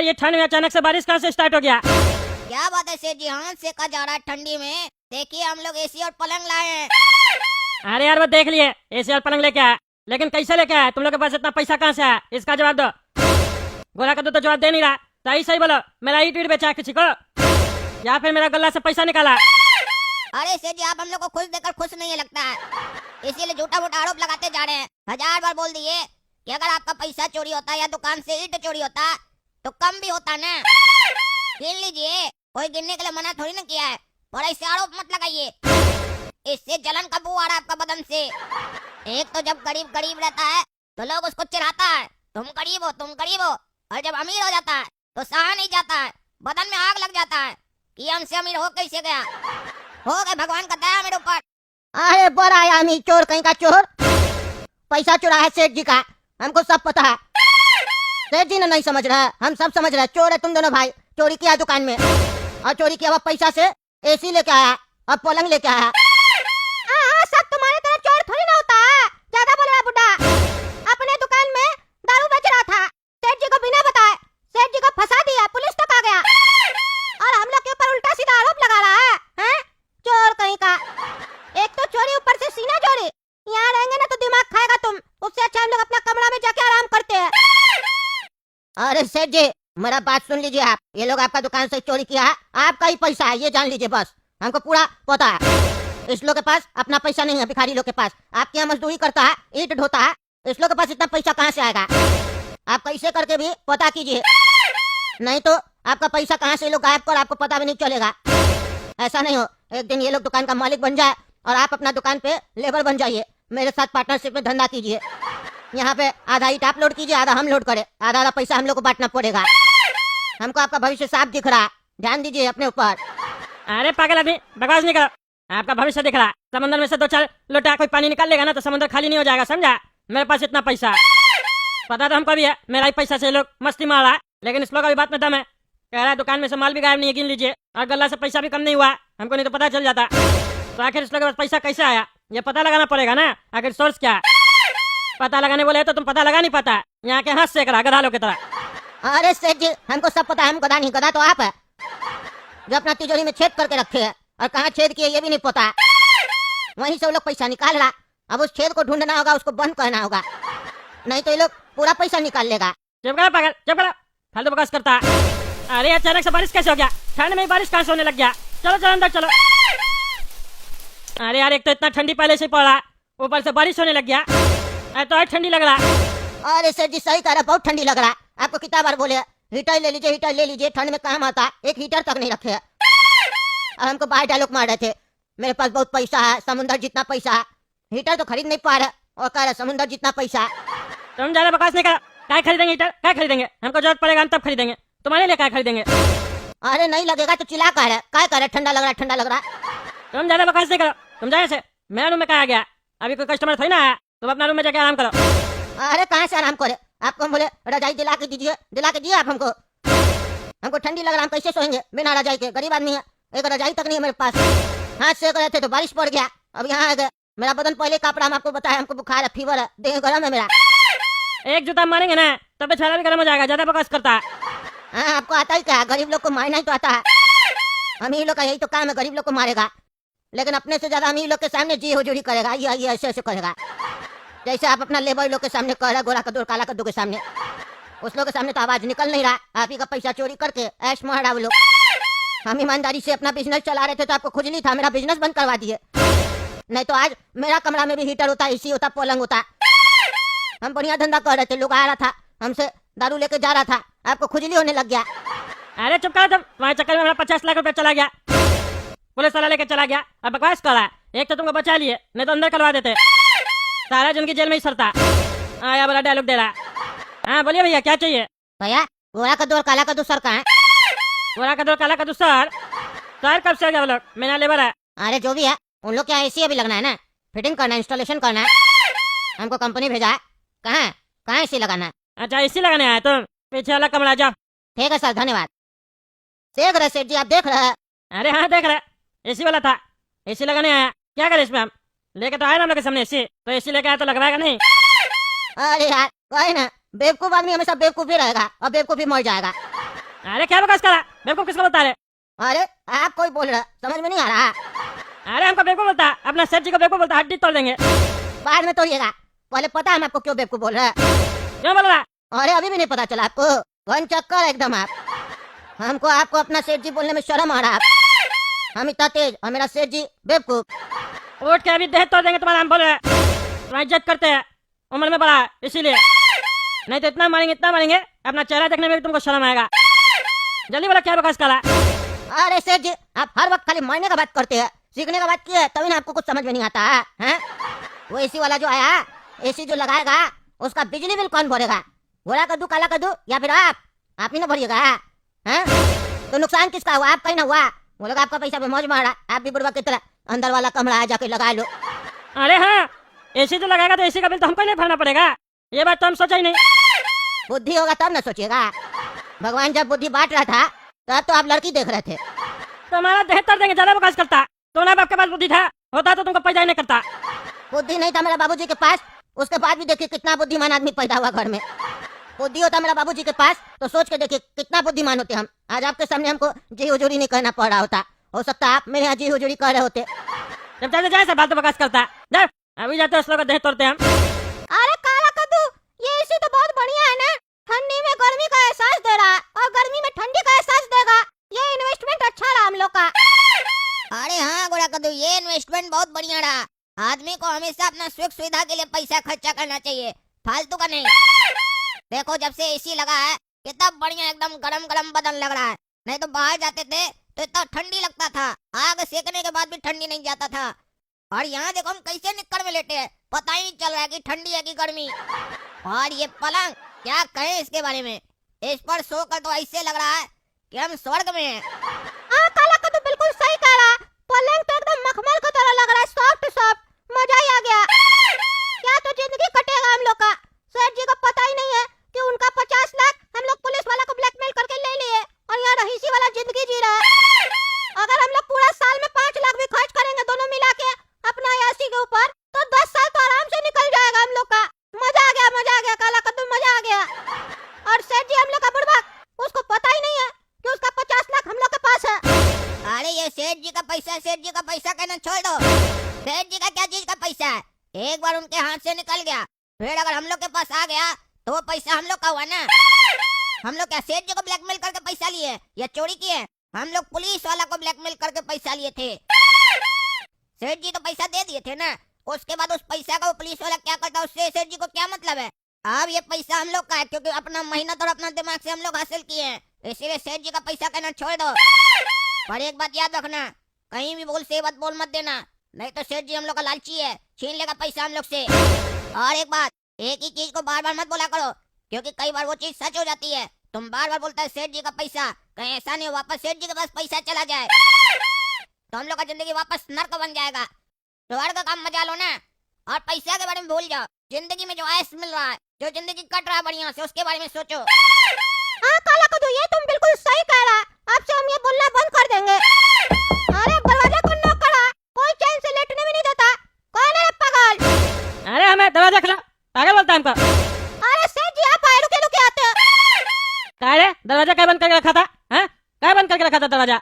यार ये ठंड में अचानक से बारिश कहाँ से स्टार्ट हो गया? क्या बात है सेठ जी, हाथ सेका जा रहा है ठंडी में। देखिए हम लोग एसी और पलंग लाए हैं। अरे यार वो देख लिए एसी और पलंग लेके आया, लेकिन कैसे लेके आया? तुम लोग के पास इतना पैसा कहाँ से आया? इसका जवाब दो। गोरा कद्दू तो जवाब दे नहीं रहा। सही सही बोलो, मेरा ईट वीट बेचा है किसी को या फिर मेरा गल्ला से पैसा निकाला? अरे सेठ जी, आप हम लोग को खुश देखकर खुश नहीं लगता है, इसीलिए झूठा मूठा आरोप लगाते जा रहे हैं। 1000 बार बोल दिए कि अगर आपका पैसा चोरी होता या दुकान से ईट चोरी होता तो कम भी होता ना। गिन लीजिए, कोई गिनने के लिए मना थोड़ी ना किया है, पर ऐसे आरोप मत लगाइए, इससे जलन का बू आ रहा है आपका बदन से। एक तो जब गरीब गरीब रहता है तो लोग उसको चिढ़ाता है, तुम गरीब हो तुम गरीब हो, और जब अमीर हो जाता है तो सहा नहीं जाता है, बदन में आग लग जाता है कि हमसे अमीर हो कैसे गया। हो गए भगवान का दया मेरे ऊपर। अरे बड़ा आयामी चोर कहीं का चोर, पैसा चुरा है सेठ जी का, हमको सब पता है। सेठ जी ने नहीं समझ रहा है, हम सब समझ रहे हैं। चोर है तुम दोनों भाई, चोरी किया दुकान में, और चोरी किया हुआ पैसा से एसी लेके आया और पलंग लेके आया। सब तुम्हारे तरह चोर थोड़ी ना होता है, ज्यादा बोल रहा है बुड्ढा। अपने दुकान में दारू बेच रहा था, सेठ जी को बिना बताए सेठ जी को फंसा दिया, पुलिस तक आ गया, और हम लोग के ऊपर उल्टा सीधा आरोप लगा रहा है, हैं? चोर कहीं का। एक तो चोरी, ऊपर से सीना चोरी। यहाँ रहेंगे ना तो दिमाग खाएगा तुम, उससे अच्छा हम लोग अपना कमरा में जाके आराम करते हैं। अरे सेठ जी मेरा बात सुन लीजिए आप, ये लोग आपका दुकान से चोरी किया है, आपका ही पैसा है ये जान लीजिए बस, हमको पूरा पता है। इस लोग के पास अपना पैसा नहीं है, भिखारी लोग के पास। आपके यहाँ मजदूरी करता है, ईंट ढोता है, इस लोग के पास इतना पैसा कहाँ से आएगा? आप कैसे करके भी पता कीजिए, नहीं तो आपका पैसा कहाँ से लोग गायब कर आपको पता भी नहीं चलेगा। ऐसा नहीं हो एक दिन ये लोग दुकान का मालिक बन जाए और आप अपना दुकान पे लेबर बन जाइए, मेरे साथ पार्टनरशिप में धंधा कीजिए। यहाँ पे आधा ईट आप लोड कीजिए, आधा हम लोड करें, आधा आधा पैसा हम लोग को बांटना पड़ेगा। हमको आपका भविष्य साफ दिख रहा है, ध्यान दीजिए अपने ऊपर। अरे पागल आदमी, बकवास नहीं करो, आपका भविष्य दिख रहा है। समुद्र में से 2-4 लोटा कोई पानी निकाल लेगा ना तो समुद्र खाली नहीं हो जाएगा, समझा? मेरे पास इतना पैसा पता तो हमको भी है, मेरा ही पैसा से लोग मस्ती मार रहा है, लेकिन इस लोग का भी बात में दम है। कह रहा है दुकान में से माल भी गायब नहीं है, गिन लीजिए, और गल्ला से पैसा भी कम नहीं हुआ, हमको नहीं तो पता चल जाता। तो आखिर इस लोग के पास पैसा कैसे आया ये पता लगाना पड़ेगा ना, आखिर सोर्स क्या है। पता लगाने बोले तो तुम पता लगा नहीं पाता, यहाँ के हाथ से करा गधा लोग की तरह। अरे सेठ जी हमको सब पता है, हम गधा नहीं, गधा तो आप है जो अपना तिजोरी में छेद करके रखे है, और कहाँ छेद किए ये भी नहीं पता। वहीं से वो लोग पैसा निकाल रहा, अब उस छेद को ढूंढना होगा, उसको बंद करना होगा, नहीं तो ये लोग पूरा पैसा निकाल लेगा। चुप करो पागल, चुप करो, फालतू बकवास करता है। अरे अचानक से बारिश कैसे हो गया? ठंड में बारिश कहाँ से होने लग गया? चलो चलो अंदर चलो। अरे यार एक तो इतना ठंडी पहले से पड़ा, ऊपर से बारिश होने लग गया, तो और ठंडी लग रहा। अरे सेठ जी सही कह रहा, बहुत ठंडी लग रहा है। आपको कितना बार बोले हीटर ले लीजिए, हीटर ले लीजिए, ठंड में काम आता है, एक हीटर तक नहीं रखे है। और हमको बाहर डायलॉग मार रहे थे, मेरे पास बहुत पैसा है, समुद्र जितना पैसा है, हीटर तो खरीद नहीं पा रहे, और कह रहे समुद्र जितना पैसा है। तुम ज्यादा बकवास नहीं करो, क्या खरीदेंगे हीटर? क्या खरीदेंगे? हमको जरूरत पड़ेगा हम तब खरीदेंगे, तुम्हारे लिए क्या खरीदेंगे? अरे नहीं लगेगा तो चिल्ला कर क्या कर रहे, ठंडा लग रहा है, ठंडा लग रहा है। तुम ज्यादा बकवास नहीं करो, तुम जाए से मेरा रूम में कहा गया, अभी कोई कस्टमर थोड़ी ना आया, तुम अपना रूम में जाके आराम करो। अरे कहाँ से आराम करे, आपको हम बोले रजाई दिला के दीजिए, दिला के दिए आप हमको। हमको ठंडी लग रहा, हम कैसे सोएंगे बिना रजाई के? गरीब आदमी है, एक रजाई तक नहीं है मेरे पास। हाथ से गए थे तो बारिश पड़ गया, अब यहाँ आ गए, मेरा बदन पहले कापड़ा, हम आपको बताया, हमको बुखार है, फीवर है, देह गर्म है मेरा। एक जूता मारेंगे ना तब तो छाला भी गर्म हो जाएगा, ज्यादा बकवास करता है। हाँ आपको आता ही क्या, गरीब लोग को मारना ही तो आता है। अमीर लोग का यही तो काम है, गरीब लोग को मारेगा, लेकिन अपने से ज्यादा अमीर लोग के सामने जी हुजूरी करेगा, ये ऐसे ऐसे करेगा, जैसे आप अपना लेबर लोग के सामने कह रहे, गोरा कद्दू काला कद्दू के सामने, उस लोग के सामने तो आवाज निकल नहीं रहा। आप ही का पैसा चोरी करके ऐश मार रहा वो लोग। हम ईमानदारी से अपना बिजनेस चला रहे थे तो आपको खुजली था, मेरा बिजनेस बंद करवा दिए, नहीं तो आज मेरा कमरा में भी हीटर होता, एसी होता, पलंग होता। हम बढ़िया धंधा कर रहे थे, लोग आ रहा था, हमसे दारू लेके जा रहा था, आपको खुजली होने लग गया। अरे चुप करो तुम, तुम्हारे चक्कर में मेरा 50 लाख रुपया चला गया, पुलिस वाला लेके चला गया, अब बकवास कर रहा है। एक तो तुमको बचा लिए, नहीं तो अंदर करवा देते, सारा जिंदगी जेल में ही सरता। आया बड़ा डायलॉग दे रहा। हाँ बोलिए भैया क्या चाहिए? भैया गोरा कद्दू और काला कद्दू सर कहाँ है? गोरा कद्दू काला कद्दू सर कब से आ गया वो लोग? मेरा लेबर है। अरे जो भी है, उन लोग क्या एसी अभी लगना है ना, फिटिंग करना है, इंस्टॉलेशन करना है, हमको कंपनी भेजा है। कहाँ एसी लगाना है? अच्छा एसी लगाने आया तुम? पीछे वाला कमरा जाओ। ठीक है सर धन्यवाद। देख रहे सेठ जी, आप देख रहे हैं? अरे हाँ देख रहे, एसी वाला था, एसी लगाने आया। क्या करे इसमें? हम लेके तो आए ना हम लोग के सामने एसी, तो एसी लेके आया तो लगवाएगा नहीं? अरे यार कोई ना, बेवकूफ आदमी हमेशा बेवकूफ ही रहेगा और बेवकूफ ही मर जाएगा। अरे क्या बकवास करा, बेवकूफ किसको बता रहे? अरे आप कोई बोल रहा, समझ में नहीं आ रहा। अरे हमको बेवकूफ बोलता, अपना सेठ जी को बेवकूफ बोलता, हड्डी तोड़ देंगे। बाद में तोड़िएगा, पहले पता है हम आपको क्यों बेवकूफ बोल रहे हैं? क्यों बोल रहा? अरे अभी भी नहीं पता चला आपको? वन चक्कर है एकदम आप। हमको आपको अपना सेठ जी बोलने में शर्म आ रहा। हम इतना तेज और मेरा सेठ जी बेवकूफ। उठ के अभी देह तोड़ देंगे तुम्हारा, हम बोल रहे हैं। तुम्हारी इज्जत करते हैं, उम्र में बड़ा है इसीलिए, नहीं तो इतना मारेंगे अपना चेहरा देखने में भी तुमको शर्म आएगा। जल्दी बोला क्या बकवास करा? अरे सेठ जी आप हर वक्त खाली मारने का बात करते हैं, सीखने का बात की है तभी ना आपको कुछ समझ में नहीं आता है, हैं? वो एसी वाला जो आया, एसी जो लगाएगा उसका बिजली बिल कौन भरेगा? गोरा कद्दू काला कद्दू या फिर आप ही ना भरिएगा, हैं? तो नुकसान किसका हुआ? आपका ही ना हुआ। वो लोग आपका पैसा पे मौज मारा, आप भी बुढ़वा की तरह अंदर वाला कमरा है जाके लगा लो। अरे हाँ, एसी जो लगाएगा तो एसी का बिल तो हमको नहीं भरना पड़ेगा, ये बात तो हम सोचा ही नहीं। बुद्धि होगा तब ना सोचिएगा। भगवान जब बुद्धि बांट रहा था तब तो आप लड़की देख रहे थे। तो हमारा देह तोड़ देंगे, ज्यादा बकवास करता। तो ना बाप के पास बुद्धि था, होता तो तुमको पैदा ही नहीं करता। बुद्धि नहीं था मेरा बाबूजी के पास, उसके बाद भी देखिए कितना बुद्धिमान आदमी पैदा हुआ घर में। बुद्धि होता मेरा बाबूजी के पास तो सोच के देखिए कितना बुद्धिमान होते हम। आज आपके सामने हमको जी हुजूरी नहीं कहना पड़ रहा होता, हो सकता आप मेरे यहाँ जी हुजूरी कह रहे होते। जब जाते जाए से बात तो बकवास करता। जब अभी जाते उस लोग का देह तोड़ते हम। अरे काला कद्दू, ये एसी तो बहुत बढ़िया है ना, ठंडी में गर्मी का एहसास दे रहा है और गर्मी में ठंडी का एहसास देगा। ये इन्वेस्टमेंट अच्छा रहा हम लोग का। अरे हाँ गोरा कद्दू, ये इन्वेस्टमेंट बहुत बढ़िया रहा। आदमी को हमेशा अपना सुख सुविधा के लिए पैसा खर्चा करना चाहिए, फालतू का नहीं। देखो जब से एसी लगा है कितना बढ़िया एकदम गरम गरम बदन लग रहा है। नहीं तो बाहर जाते थे तो इतना ठंडी लगता था, आग सेकने के बाद भी ठंडी नहीं जाता था। और यहाँ देखो हम कैसे निक्कर में लेटे हैं, पता ही नहीं चल रहा है कि ठंडी है कि गर्मी। और ये पलंग, क्या कहें इसके बारे में, इस पर सोकर तो ऐसे लग रहा है कि हम स्वर्ग में हैं। हाँ काला कद्दू बिल्कुल सही कह रहा है, पलंग तो एकदम मखमल की तरह लग रहा है, सॉफ्ट सॉफ्ट, मजा ही आ गया। क्या तो जिंदगी कटेगा हम लोग का। सेठ जी को पता ही नहीं है कि उनका 50 लाख हम लोग पुलिस वाला को ब्लैकमेल करके ले लिए और यहाँ रहीसी वाला जिंदगी जी रहा है। अगर हम लोग पूरा साल में 5 लाख भी खर्च करेंगे दोनों मिला के अपना एसी के ऊपर तो 10 साल तो आराम से निकल जाएगा हम लोग का। मजा आ गया काला कद्दू, मजा आ गया। और सेठ जी हम लोग का बुढ़वा, उसको पता ही नहीं है कि उसका 50 लाख हम लोग के पास है। अरे ये सेठ जी का पैसा कहना छोड़ दो। सेठ जी का क्या चीज का पैसा है, एक बार उनके हाथ से निकल गया फिर अगर हम लोग के पास आ गया तो वो पैसा हम लोग का हुआ ना। हम लोग क्या सेठ जी को ब्लैकमेल करके पैसा लिए या चोरी किए? हम लोग पुलिस वाला को ब्लैकमेल करके पैसा लिए थे। सेठ जी तो पैसा दे दिए थे ना, उसके बाद उस पैसा का वो पुलिस वाला क्या करता उससे सेठ जी को क्या मतलब है? अब ये पैसा हम लोग का है क्योंकि अपना मेहनत और अपना दिमाग से हम लोग हासिल किए हैं, इसीलिए सेठ जी का पैसा कहना छोड़ दो। पर एक बात याद रखना, कहीं भी बोल से बात बोल मत देना, नहीं तो सेठ जी हम लोग का लालची है, छीन लेगा पैसा हम लोग से। और एक बात, एक ही चीज को बार बार मत बोला करो क्योंकि कई बार वो चीज सच हो जाती है। तुम बार बार बोलता है सेठ जी का पैसा, कहीं ऐसा नहीं हो वापस सेठ जी के पास पैसा चला जाए तो हम लोग का जिंदगी वापस नर्क बन जाएगा। स्वर्ग का काम मजा लो ना और पैसा के बारे में भूल जाओ। जिंदगी में जो ऐश मिल रहा है, जो जिंदगी कट रहा है बढ़िया से, उसके बारे में सोचो। हाँ काला कद्दू, ये तुम बिल्कुल सही कह रहा है, अब से हम ये बोलना बंद कर देंगे। अरे दरवाजा को नॉक करा, कोई चैन से लेटने भी नहीं देता, कौन है पागल? अरे हमें दरवाजा खुला, पागल बोलता हमको। अरे सेठ जी आप आए रुके आते हैं। क्या रे, दरवाजा क्या बंद करके रखा था? हैं, क्या बंद करके रखा था दरवाजा?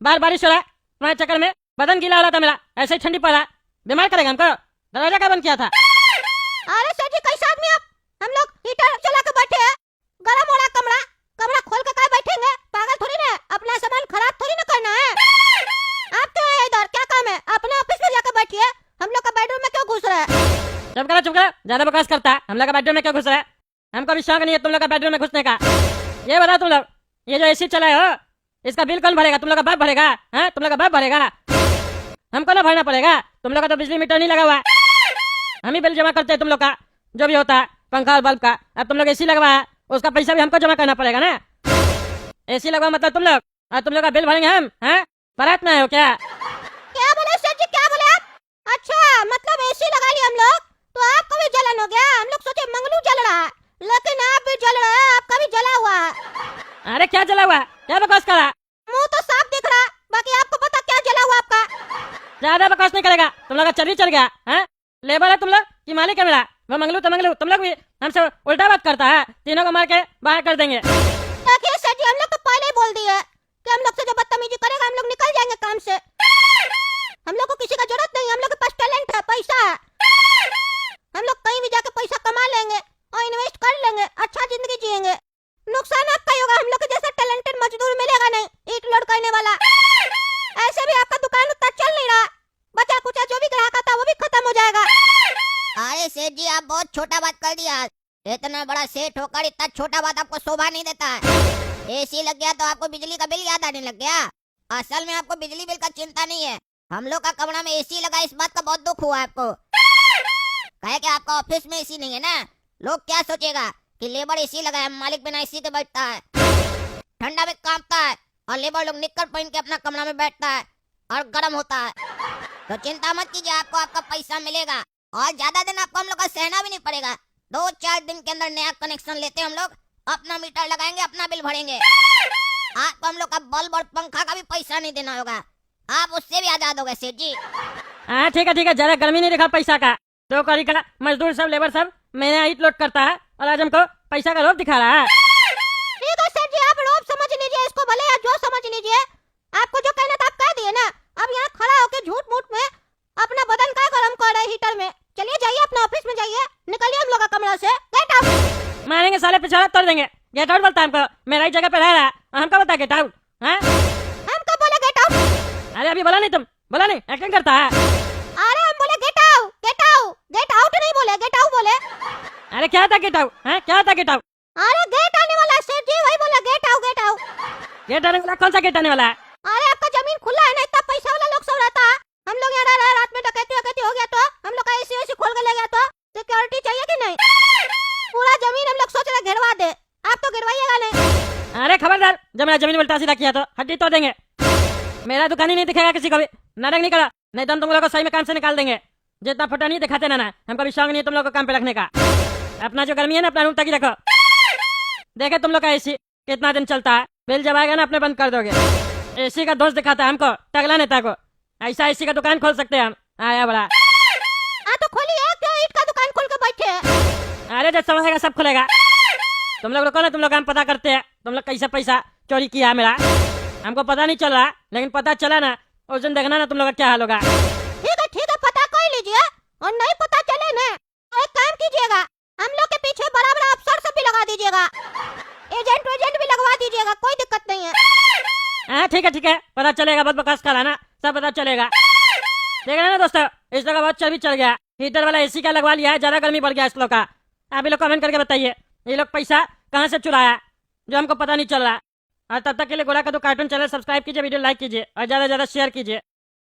बार बारिश हो रहा है, तुम्हारे चक्कर में बदन गीला हो रहा था मेरा, ऐसे ही ठंडी पड़ रहा, बीमार करेगा हमको। दरवाजा क्या बंद किया था? अरे सेठ जी कैसे आदमी आप, हम लोग हीटर चला के बैठे हैं, गरम हो रहा कमरा, कमरा खोल के क्या बैठेंगे? पागल थोड़ी ना, अपना सामान खराब थोड़ी ना करना है। आप क्यों आए इधर, क्या काम है? अपने ऑफिस में जाकर बैठिए, हम लोग का बेडरूम में क्यों घुस रहे हैं? चुप करो, ज्यादा बकवास करता है। हम लोग का बेडरूम में क्यों घुस रहा है? हमको भी शौक नहीं है तुम लोग का बेडरूम में घुसने का। ये बताओ तुम लोग, ये जो एसी चलाए हो इसका बिल कौन भरेगा? तुम लोग का बाप भरेगा? हैं, तुम लोग का बाप भरेगा, हमको ना भरना पड़ेगा। तुम लोग का तो बिजली मीटर नहीं लगा हुआ, हम ही बिल जमा करते हैं तुम लोग का जो भी होता है, पंखा और बल्ब का। अब तुम लोग एसी लगवाया, उसका पैसा भी हमको जमा करना पड़ेगा ना। एसी लगवा मतलब तुम लोग, और तुम लोग का बिल भरेंगे हम? हैं, बारात में आए हो क्या? क्या बोले सेठ जी, क्या बोले आप? अच्छा मतलब एसी लगा लिया हम लोग तो आपको भी जलन हो गया? हम लोग सोचे मंगलू जल रहा है, लेकिन आप भी जल रहे हैं, आपका भी जला हुआ है। अरे क्या जला हुआ? क्या बकवास करा? मुंह तो साफ दिख रहा, बाकी आपको पता क्या जला हुआ आपका? ज्यादा बकवास नहीं करेगा, तुम लोग का चल ही चल गया। हैं, लेबर है तुम लोग कि मालिक है मेरा? वो मंगलू तो मंगलू, तुम लोग भी हमसे उल्टा बात करता है, तीनों को मार के बाहर कर देंगे। देखिए सेठ जी बहुत छोटा बात कर दिया। इतना बड़ा सेठ होकर इतना छोटा बात आपको शोभा नहीं देता है। एसी लग गया तो आपको बिजली का बिल याद आने लग गया। असल में आपको बिजली बिल का चिंता नहीं है। हम लोग का कमरा में एसी लगा, इस बात का बहुत दुख हुआ आपको। कहे कि आपका ऑफिस में एसी नहीं है ना, लोग क्या सोचेगा कि लेबर एसी लगाया, मालिक बिना एसी के बैठता है, ठंडा में कांपता है, और लेबर लोग निक्कर पहन के अपना कमरा में बैठता है और गर्म होता है। तो चिंता मत कीजिए, आपको आपका पैसा मिलेगा और ज्यादा दिन आपको हम लोग का सहना भी नहीं पड़ेगा। 2-4 दिन के अंदर नया कनेक्शन लेते हम लोग, अपना मीटर लगाएंगे, अपना बिल भरेंगे। आपको हम लोग का बल्ब और पंखा का भी पैसा नहीं देना होगा, आप उससे भी आजाद हो गए सेठ जी। हाँ ठीक है, जरा गर्मी नहीं दिखा पैसा का। तो करी का मजदूर सब लेबर सब मैंने ईट लोड करता है और आज हमको पैसा का लोभ दिखा रहा है। ठीक है सेठ जी, आप लोग समझ लीजिए इसको, भले या जो समझ लीजिए। आपको जो कहना था आप कह दिए ना। अब यहाँ खड़ा होकर झूठ मूठ में अपना बदन का गरम कर रहे हीटर में। चलिए जाइए अपने ऑफिस में जाइए, निकलिए हम लोग का कमरा से। Get out. मारेंगे साले, पिछड़ा तोड़ देंगे। गेट आउट बोलता है हमको, मेरा ही जगह पे रह रहा है, हमको बता गेट आउट। हम कब बोले गेट आउट? अरे अभी बोला नहीं, तुम बोला नहीं, एक्टिंग करता है। अरे हम बोले gate out, get out, get out नहीं बोले, गेट आउट बोले। अरे क्या था गेट आउट? क्या था गेट आउट? अरे गेट आने वाला है सेठ जी, वही बोला गेट आउट, गेट आउट। गेट आने वाला? कौन सा गेट आने वाला है? अरे आपका जमीन खुला है ना, इतना पैसा वाला लोग सब रहता है। हम लोग यहाँ रह रहे हैं, रात में डकैती वकैती हो गया तो हम लोग का एसी वेसी खोल के ले गया तो सिक्योरिटी चाहिए कि नहीं? पूरा जमीन हम लोग सोच रहे गिरवा दे, आप तो गिरवाइएगा नहीं। अरे खबरदार, जब मेरा जमीन उल्टा सीधा किया तो हड्डी तोड़ देंगे। मेरा दुकान ही नहीं दिखेगा किसी को भी, नाटक नहीं करा, नहीं तो हम तुम लोग को सही में काम से निकाल देंगे। जितना फोटो नहीं दिखाते ना, हमको भी शौक नहीं है तुम लोग को काम पे रखने का। अपना जो गर्मी है ना, अपना रूम तक ही रखो। देखे तुम लोग का एसी कितना दिन चलता है, बिल जब आएगा ना अपने बंद कर दोगे। एसी का दोस्त दिखाता है हमको, टगला नेता को। ऐसा एसी का दुकान खोल सकते हैं हम, आया बड़ा। तो खोलिए, क्यों ईंट का दुकान खोल के बैठे हैं? अरे जब समय आएगा सब खुलेगा। तुम लोग रुको ना, तुम लोग हम पता करते हैं तुम लोग कैसे पैसा चोरी किया है मेरा। हमको पता नहीं चल रहा, लेकिन पता चला ना उस दिन देखना ना तुम लोग का क्या हाल होगा। ठीक है, पता कर लीजिए। और नहीं पता चले ना तो एक काम कीजिएगा, हम लोग के पीछे बड़ा बड़ा अफसर सब भी लगा दीजिएगा, एजेंट भी लगवा दीजिएगा, कोई दिक्कत नहीं है। हाँ ठीक है, पता चलेगा, बहुत बकवास कराना, सब पता चलेगा। देख रहे ना दोस्तों, इस लोग का बहुत चर्बी चढ़ गया, हीटर वाला एसी का लगवा लिया है, ज्यादा गर्मी बढ़ गया इस लोग का। आप लोग कमेंट करके बताइए ये लोग पैसा कहाँ से चुराया जो हमको पता नहीं चल रहा। और तब तक के लिए गोरा का तो कार्टून चैनल सब्सक्राइब कीजिए, वीडियो लाइक कीजिए और ज्यादा से ज्यादा शेयर कीजिए।